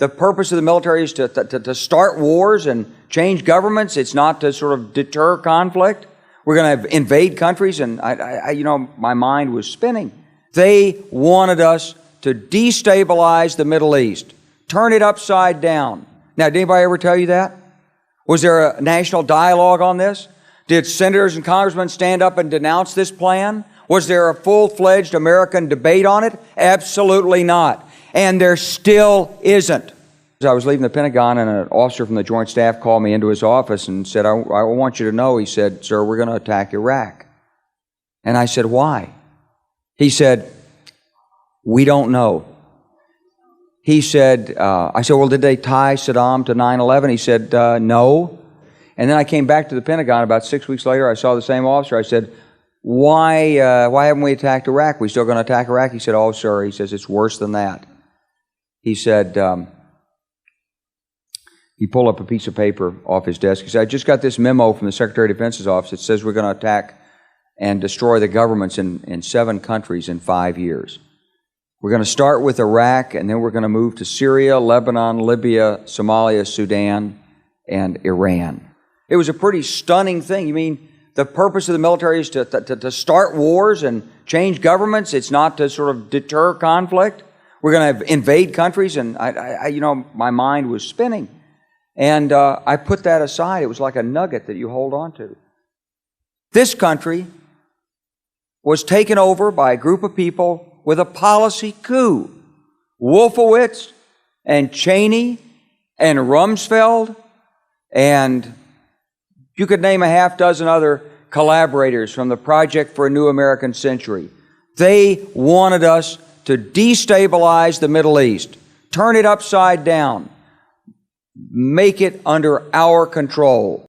the purpose of the military is to start wars and change governments. It's not to sort of deter conflict. We're going to invade countries, and my mind was spinning. They wanted us to destabilize the Middle East, turn it upside down. Now, did anybody ever tell you that? Was there a national dialogue on this? Did senators and congressmen stand up and denounce this plan? Was there a full-fledged American debate on it? Absolutely not. And there still isn't. As I was leaving the Pentagon, and an officer from the Joint Staff called me into his office and said, I want you to know, he said, "Sir, we're going to attack Iraq." And I said, "Why?" He said, "We don't know." He said, I said, "Well, did they tie Saddam to 9/11? He said, "No." And then I came back to the Pentagon about 6 weeks later. I saw the same officer. I said, why haven't we attacked Iraq? We still going to attack Iraq? He said, "Oh, sir," he says, "it's worse than that." He said, he pulled up a piece of paper off his desk. He said, "I just got this memo from the Secretary of Defense's office. It says we're going to attack and destroy the governments in 7 countries in 5 years. We're going to start with Iraq, and then we're going to move to Syria, Lebanon, Libya, Somalia, Sudan, and Iran." It was a pretty stunning thing. You mean the purpose of the military is to start wars and change governments? It's not to sort of deter conflict? We're going to invade countries? And my mind was spinning. And I put that aside. It was like a nugget that you hold on to. This country was taken over by a group of people with a policy coup. Wolfowitz and Cheney and Rumsfeld, and you could name a half dozen other collaborators from the Project for a New American Century. They wanted us to destabilize the Middle East, turn it upside down, make it under our control.